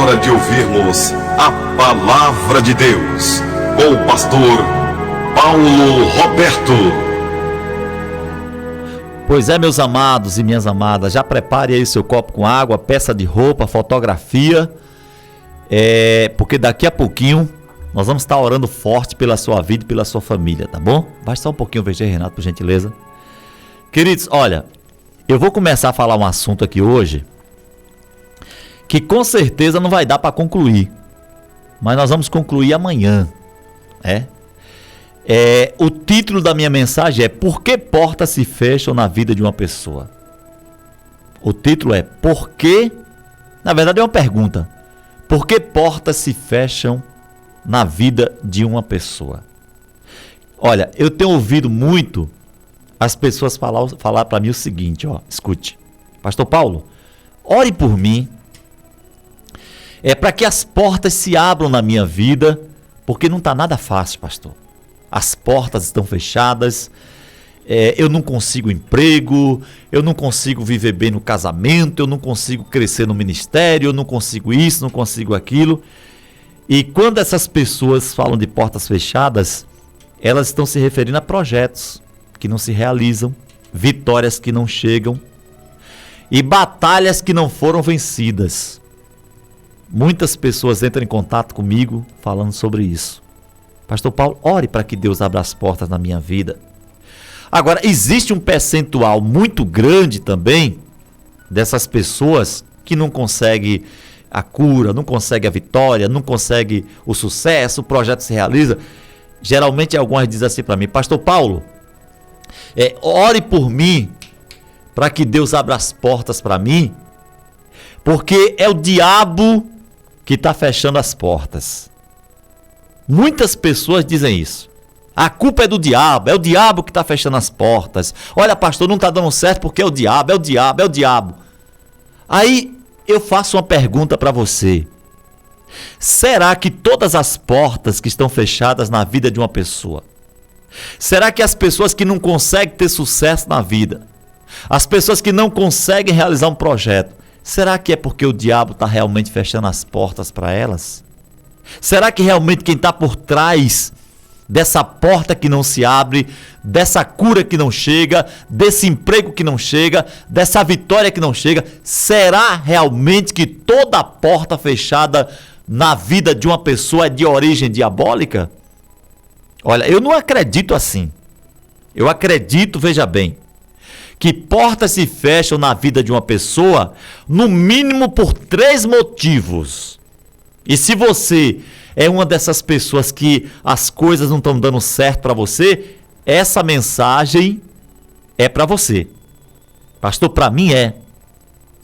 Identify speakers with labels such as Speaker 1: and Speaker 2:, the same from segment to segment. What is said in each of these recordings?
Speaker 1: hora de ouvirmos a Palavra de Deus com o pastor Paulo Roberto.
Speaker 2: Pois é, meus amados e minhas amadas, já prepare aí seu copo com água, peça de roupa, fotografia, porque daqui a pouquinho nós vamos estar orando forte pela sua vida e pela sua família, tá bom? Baixa só um pouquinho o VG, Renato, por gentileza. Queridos, olha, eu vou começar a falar um assunto aqui hoje que com certeza não vai dar para concluir, mas nós vamos concluir amanhã. O título da minha mensagem é Por que portas se fecham na vida de uma pessoa? O título é Por que, na verdade é uma pergunta, por que portas se fecham na vida de uma pessoa? Olha, eu tenho ouvido muito as pessoas falar para mim o seguinte, escute, Pastor Paulo, ore por mim, para que as portas se abram na minha vida, porque não está nada fácil, pastor. As portas estão fechadas, eu não consigo emprego, eu não consigo viver bem no casamento, eu não consigo crescer no ministério, eu não consigo isso, não consigo aquilo. E quando essas pessoas falam de portas fechadas, elas estão se referindo a projetos que não se realizam, vitórias que não chegam e batalhas que não foram vencidas. Muitas pessoas entram em contato comigo falando sobre isso. Pastor Paulo, ore para que Deus abra as portas na minha vida. Agora, existe um percentual muito grande também dessas pessoas que não conseguem a cura, não conseguem a vitória, não conseguem o sucesso, o projeto se realiza. Geralmente algumas dizem assim para mim, Pastor Paulo, ore por mim para que Deus abra as portas para mim, porque é o diabo que está fechando as portas. Muitas pessoas dizem isso. A culpa é do diabo, é o diabo que está fechando as portas. Olha, pastor, não está dando certo porque é o diabo, é o diabo, é o diabo. Aí eu faço uma pergunta para você. Será que todas as portas que estão fechadas na vida de uma pessoa, será que as pessoas que não conseguem ter sucesso na vida, as pessoas que não conseguem realizar um projeto, será que é porque o diabo está realmente fechando as portas para elas? Será que realmente quem está por trás dessa porta que não se abre, dessa cura que não chega, desse emprego que não chega, dessa vitória que não chega, será realmente que toda porta fechada na vida de uma pessoa é de origem diabólica? Olha, eu não acredito assim. Eu acredito, veja bem, que portas se fecham na vida de uma pessoa, no mínimo por 3 motivos. E se você é uma dessas pessoas que as coisas não estão dando certo para você, essa mensagem é para você. Pastor, para mim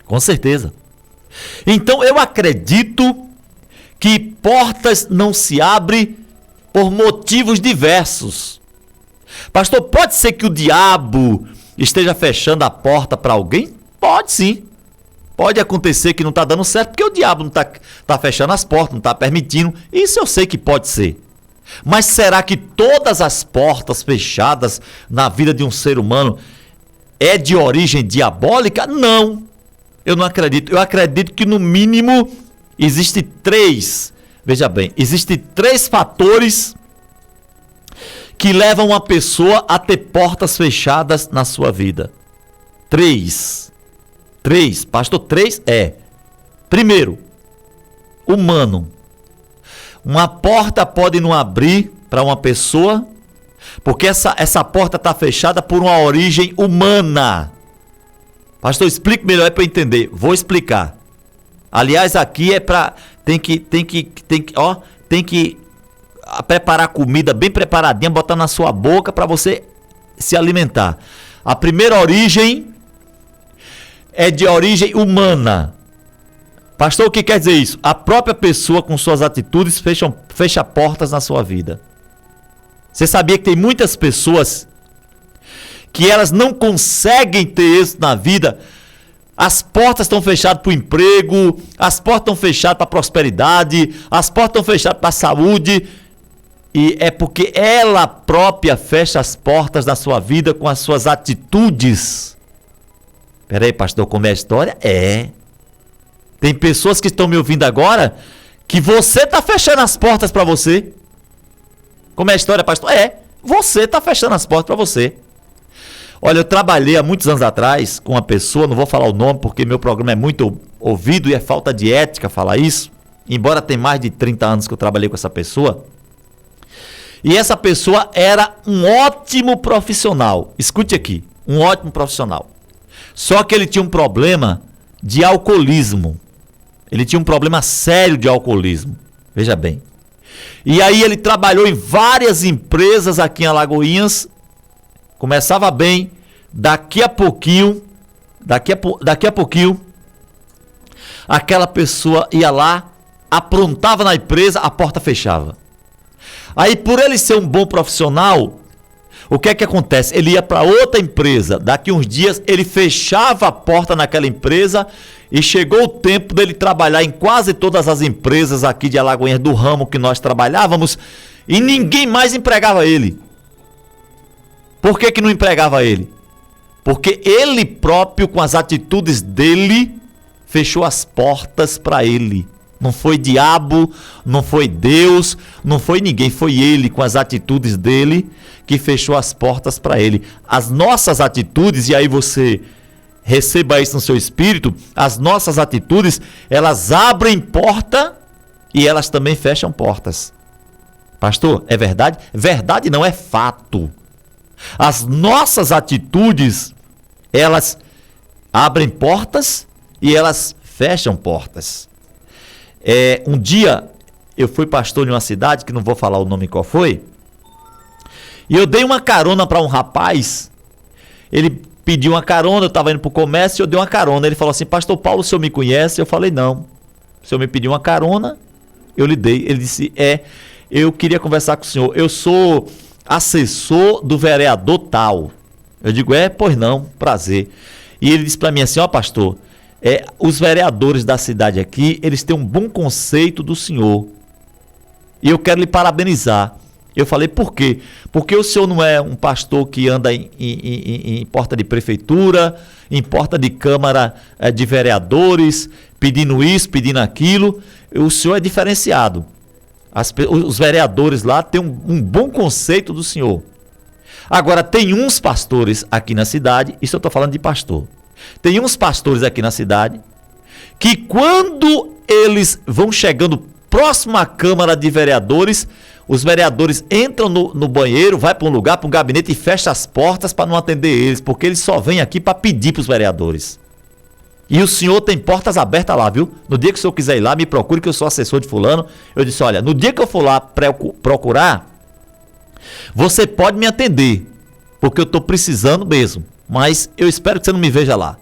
Speaker 2: com certeza. Então eu acredito que portas não se abrem por motivos diversos. Pastor, pode ser que o diabo esteja fechando a porta para alguém? Pode sim. Pode acontecer que não está dando certo, porque o diabo não está fechando as portas, não está permitindo. Isso eu sei que pode ser. Mas será que todas as portas fechadas na vida de um ser humano é de origem diabólica? Não. Eu não acredito. Eu acredito que no mínimo existe 3. Veja bem, existem 3 fatores que levam uma pessoa a ter portas fechadas na sua vida. 3, pastor, 3 primeiro, humano. Uma porta pode não abrir para uma pessoa, porque essa porta está fechada por uma origem humana. Pastor, explique melhor para eu entender. Vou explicar. Aliás, aqui tem que preparar comida bem preparadinha, botar na sua boca para você se alimentar. A primeira origem é de origem humana. Pastor, o que quer dizer isso? A própria pessoa com suas atitudes fecha portas na sua vida. Você sabia que tem muitas pessoas que elas não conseguem ter êxito na vida? As portas estão fechadas para o emprego, as portas estão fechadas para a prosperidade, as portas estão fechadas para a saúde. E é porque ela própria fecha as portas da sua vida com as suas atitudes. Peraí, pastor, como é a história? Tem pessoas que estão me ouvindo agora que você está fechando as portas para você. Como é a história, pastor? Você está fechando as portas para você. Olha, eu trabalhei há muitos anos atrás com uma pessoa, não vou falar o nome porque meu programa é muito ouvido e é falta de ética falar isso, embora tenha mais de 30 anos que eu trabalhei com essa pessoa. E essa pessoa era um ótimo profissional. Escute aqui, um ótimo profissional. Só que ele tinha um problema de alcoolismo. Ele tinha um problema sério de alcoolismo. Veja bem. E aí ele trabalhou em várias empresas aqui em Alagoinhas. Começava bem. Daqui a pouquinho, aquela pessoa ia lá, aprontava na empresa, a porta fechava. Aí, por ele ser um bom profissional, o que é que acontece? Ele ia para outra empresa, daqui uns dias ele fechava a porta naquela empresa e chegou o tempo dele trabalhar em quase todas as empresas aqui de Alagoinhas do ramo que nós trabalhávamos e ninguém mais empregava ele. Por que não empregava ele? Porque ele próprio, com as atitudes dele, fechou as portas para ele. Não foi diabo, não foi Deus, não foi ninguém, foi ele com as atitudes dele que fechou as portas para ele. As nossas atitudes, e aí você receba isso no seu espírito, as nossas atitudes, elas abrem porta e elas também fecham portas. Pastor, é verdade? Verdade não, é fato. As nossas atitudes, elas abrem portas e elas fecham portas. Um dia eu fui pastor em uma cidade, que não vou falar o nome qual foi, e eu dei uma carona para um rapaz. Ele pediu uma carona, eu estava indo para o comércio e eu dei uma carona. Ele falou assim: pastor Paulo, o senhor me conhece? Eu falei: não. O senhor me pediu uma carona, eu lhe dei. Ele disse: eu queria conversar com o senhor, eu sou assessor do vereador tal. Eu digo: pois não, prazer. E ele disse para mim assim: ó pastor, os vereadores da cidade aqui, eles têm um bom conceito do senhor. E eu quero lhe parabenizar. Eu falei: por quê? Porque o senhor não é um pastor que anda em porta de prefeitura, em porta de câmara de vereadores, pedindo isso, pedindo aquilo. O senhor é diferenciado. Os vereadores lá têm um bom conceito do senhor. Agora, tem uns pastores aqui na cidade, isso eu estou falando de pastor. Tem uns pastores aqui na cidade que, quando eles vão chegando próximo à Câmara de Vereadores, os vereadores entram no banheiro, vai para um lugar, para um gabinete e fecha as portas para não atender eles, porque eles só vêm aqui para pedir para os vereadores. E o senhor tem portas abertas lá, viu? No dia que o senhor quiser ir lá, me procure, que eu sou assessor de fulano. Eu disse: olha, no dia que eu for lá procurar, você pode me atender, porque eu estou precisando mesmo. Mas eu espero que você não me veja lá.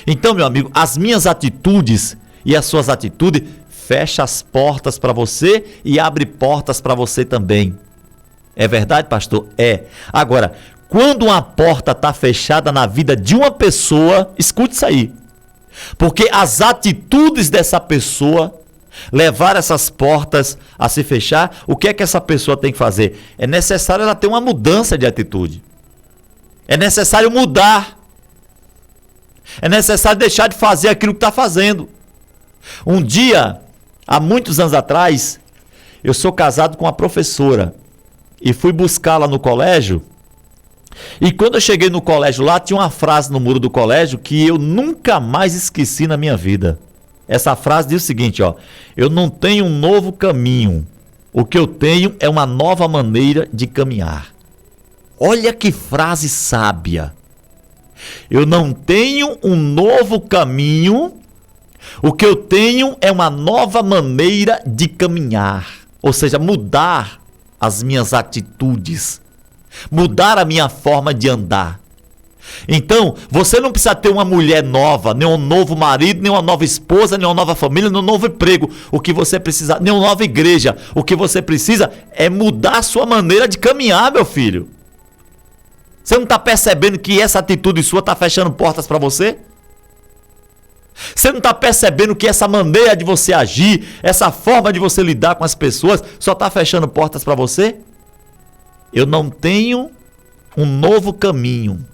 Speaker 2: Então, meu amigo, as minhas atitudes e as suas atitudes fecham as portas para você e abre portas para você também. É verdade, pastor? É. Agora, quando uma porta está fechada na vida de uma pessoa, escute isso aí. Porque as atitudes dessa pessoa levar essas portas a se fechar, o que é que essa pessoa tem que fazer? É necessário ela ter uma mudança de atitude. É necessário mudar. É necessário deixar de fazer aquilo que está fazendo. Um dia, há muitos anos atrás, eu sou casado com uma professora e fui buscá-la no colégio. E quando eu cheguei no colégio lá, tinha uma frase no muro do colégio que eu nunca mais esqueci na minha vida. Essa frase diz o seguinte: eu não tenho um novo caminho, o que eu tenho é uma nova maneira de caminhar. Olha que frase sábia. Eu não tenho um novo caminho, o que eu tenho é uma nova maneira de caminhar. Ou seja, mudar as minhas atitudes, mudar a minha forma de andar. Então, você não precisa ter uma mulher nova, nem um novo marido, nem uma nova esposa, nem uma nova família, nem um novo emprego. O que você precisa, nem uma nova igreja. O que você precisa é mudar a sua maneira de caminhar, meu filho. Você não está percebendo que essa atitude sua está fechando portas para você? Você não está percebendo que essa maneira de você agir, essa forma de você lidar com as pessoas, só está fechando portas para você? Eu não tenho um novo caminho.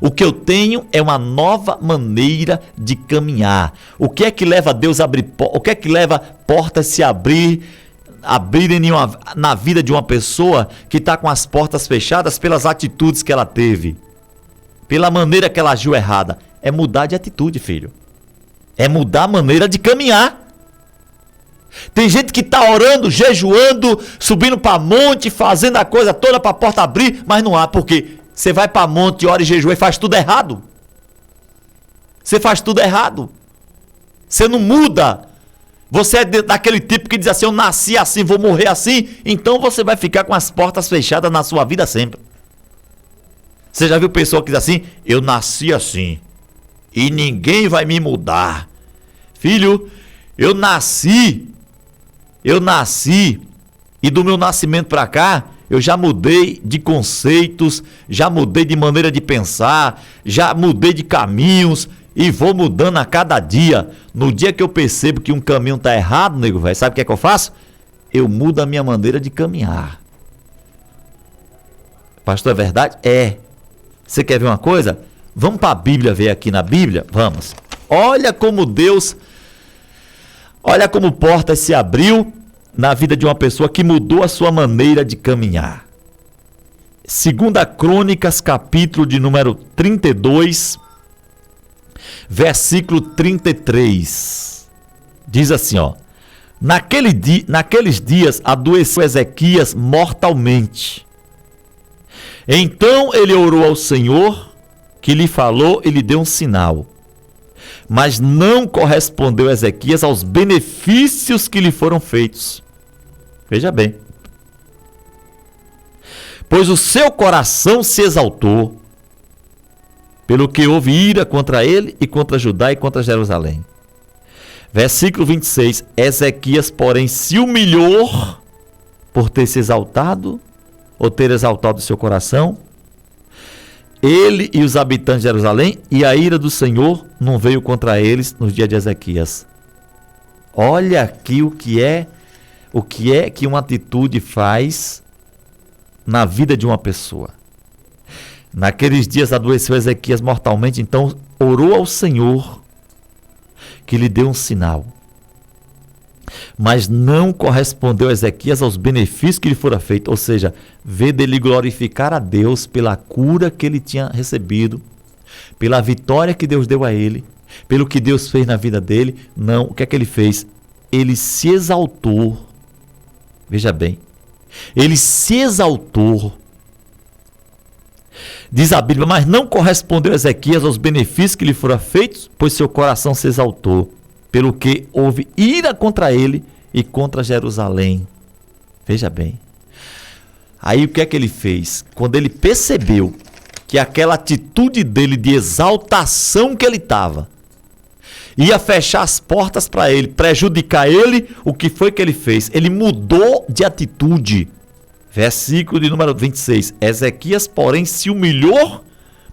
Speaker 2: O que eu tenho é uma nova maneira de caminhar. O que é que leva Deus a abrir portas? O que é que leva portas a se abrirem na vida de uma pessoa que está com as portas fechadas pelas atitudes que ela teve, pela maneira que ela agiu errada? É mudar de atitude, filho. É mudar a maneira de caminhar. Tem gente que está orando, jejuando, subindo para monte, fazendo a coisa toda para a porta abrir, mas não há. Por quê? Você vai para monte, ora e jejua e faz tudo errado. Você faz tudo errado. Você não muda. Você é daquele tipo que diz assim: eu nasci assim, vou morrer assim. Então você vai ficar com as portas fechadas na sua vida sempre. Você já viu pessoa que diz assim: eu nasci assim e ninguém vai me mudar. Filho, eu nasci e do meu nascimento para cá eu já mudei de conceitos, já mudei de maneira de pensar, já mudei de caminhos e vou mudando a cada dia. No dia que eu percebo que um caminho está errado, nego velho, sabe o que é que eu faço? Eu mudo a minha maneira de caminhar. Pastor, é verdade? É. Você quer ver uma coisa? Vamos para a Bíblia ver aqui na Bíblia? Vamos. Olha como portas se abriu na vida de uma pessoa que mudou a sua maneira de caminhar. 2 Crônicas, capítulo de número 32, versículo 33. Diz assim, ó: naqueles dias adoeceu Ezequias mortalmente. Então ele orou ao Senhor, que lhe falou e lhe deu um sinal. Mas não correspondeu Ezequias aos benefícios que lhe foram feitos. Veja bem. Pois o seu coração se exaltou, pelo que houve ira contra ele e contra Judá e contra Jerusalém. Versículo 26. Ezequias, porém, se humilhou por ter se exaltado, ou ter exaltado o seu coração, ele e os habitantes de Jerusalém, e a ira do Senhor não veio contra eles nos dias de Ezequias. Olha aqui o que é que uma atitude faz na vida de uma pessoa. Naqueles dias adoeceu Ezequias mortalmente, então orou ao Senhor, que lhe deu um sinal. Mas não correspondeu Ezequias aos benefícios que lhe fora feito, ou seja, vê dele glorificar a Deus pela cura que ele tinha recebido, pela vitória que Deus deu a ele, pelo que Deus fez na vida dele. Não, o que é que ele fez? Ele se exaltou. Veja bem, ele se exaltou. Diz a Bíblia: mas não correspondeu Ezequias aos benefícios que lhe foram feitos, pois seu coração se exaltou, pelo que houve ira contra ele e contra Jerusalém. Veja bem. Aí o que é que ele fez? Quando ele percebeu que aquela atitude dele de exaltação que ele estava ia fechar as portas para ele, prejudicar ele, o que foi que ele fez? Ele mudou de atitude. Versículo de número 26. Ezequias, porém, se humilhou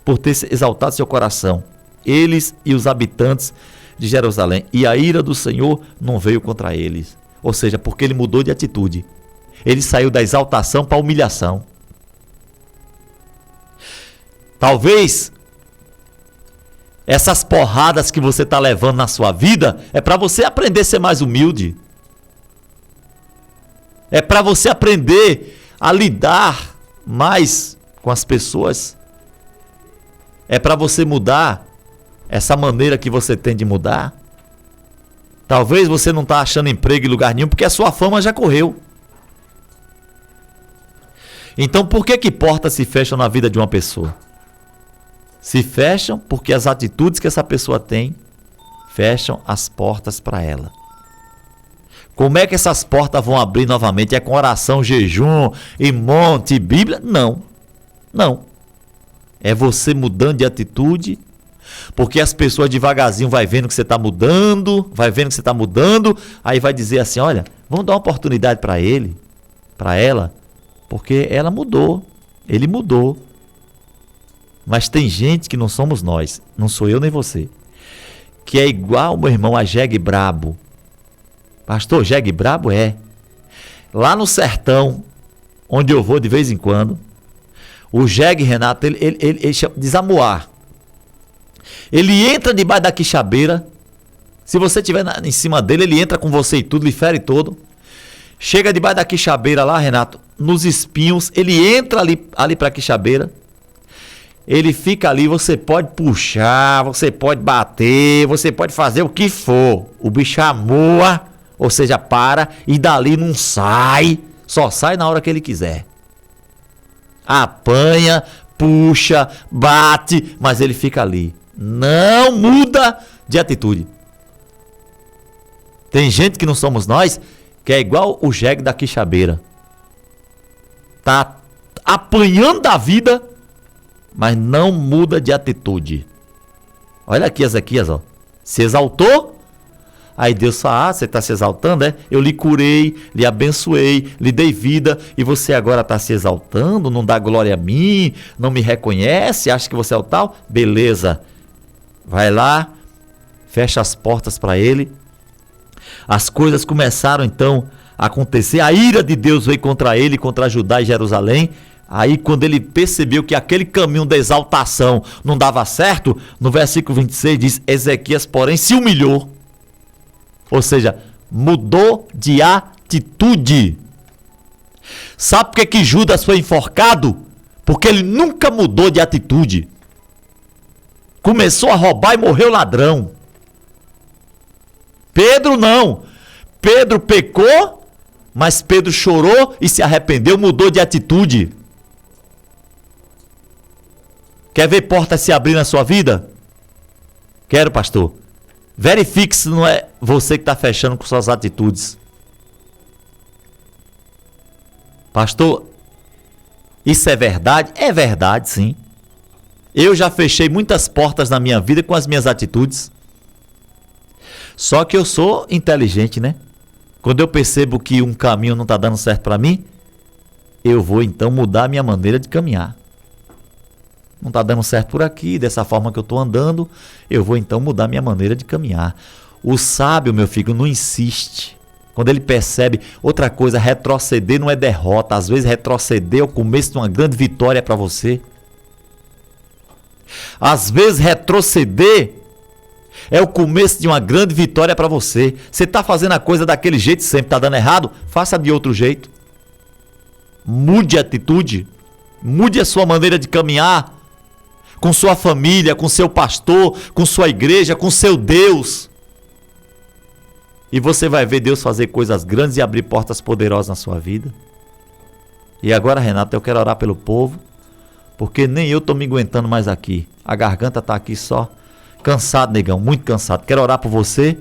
Speaker 2: por ter exaltado seu coração, eles e os habitantes de Jerusalém, e a ira do Senhor não veio contra eles. Ou seja, porque ele mudou de atitude. Ele saiu da exaltação para a humilhação. Talvez essas porradas que você está levando na sua vida é para você aprender a ser mais humilde. É para você aprender a lidar mais com as pessoas. É para você mudar essa maneira que você tem de mudar. Talvez você não está achando emprego em lugar nenhum porque a sua fama já correu. Então por que portas se fecham na vida de uma pessoa? Se fecham porque as atitudes que essa pessoa tem fecham as portas para ela. Como é que essas portas vão abrir novamente? É com oração, jejum, e monte, e Bíblia? Não. Não. É você mudando de atitude, porque as pessoas devagarzinho vai vendo que você está mudando, aí vai dizer assim: olha, vamos dar uma oportunidade para ele, para ela, porque ela mudou, ele mudou. Mas tem gente que não somos nós, não sou eu nem você, que é igual, meu irmão, a jegue brabo. Pastor, jegue brabo? É. Lá no sertão, onde eu vou de vez em quando, O jegue, Renato, ele chama de zamoar. Ele entra debaixo da quixabeira. Se você estiver em cima dele, ele entra com você e tudo, lhe fere todo. Chega debaixo da quixabeira lá, Renato, nos espinhos. Ele entra ali para a quixabeira. Ele fica ali, você pode puxar, você pode bater, você pode fazer o que for. O bicho amoa, ou seja, para, e dali não sai. Só sai na hora que ele quiser. Apanha, puxa, bate, mas ele fica ali. Não muda de atitude. Tem gente que não somos nós, que é igual o jegue da quixabeira. Tá apanhando da vida, mas não muda de atitude. Olha aqui, Ezequias, ó. Se exaltou. Aí Deus fala, você está se exaltando, é? Eu lhe curei, lhe abençoei, lhe dei vida, e você agora está se exaltando, não dá glória a mim, não me reconhece, acha que você é o tal? Beleza. Vai lá, fecha as portas para ele. As coisas começaram então a acontecer, a ira de Deus veio contra ele, contra Judá e Jerusalém. Aí quando ele percebeu que aquele caminho da exaltação não dava certo, no versículo 26 diz, Ezequias porém se humilhou. Ou seja, mudou de atitude. Sabe por que Judas foi enforcado? Porque ele nunca mudou de atitude. Começou a roubar e morreu ladrão. Pedro não. Pedro pecou, mas Pedro chorou e se arrependeu, mudou de atitude. Quer ver portas se abrir na sua vida? Quero, pastor. Verifique se não é você que está fechando com suas atitudes. Pastor, isso é verdade? É verdade, sim. Eu já fechei muitas portas na minha vida com as minhas atitudes. Só que eu sou inteligente, né? Quando eu percebo que um caminho não está dando certo para mim, eu vou então mudar a minha maneira de caminhar. Não está dando certo por aqui, dessa forma que eu estou andando, eu vou então mudar minha maneira de caminhar. O sábio, meu filho, não insiste. Quando ele percebe, outra coisa, retroceder não é derrota. Às vezes retroceder é o começo de uma grande vitória para você. Às vezes retroceder é o começo de uma grande vitória para você. Você está fazendo a coisa daquele jeito sempre, está dando errado? Faça de outro jeito. Mude a atitude. Mude a sua maneira de caminhar. Com sua família, com seu pastor, com sua igreja, com seu Deus. E você vai ver Deus fazer coisas grandes e abrir portas poderosas na sua vida. E agora, Renato, eu quero orar pelo povo, porque nem eu estou me aguentando mais aqui. A garganta está aqui só. Cansado, negão, muito cansado. Quero orar por você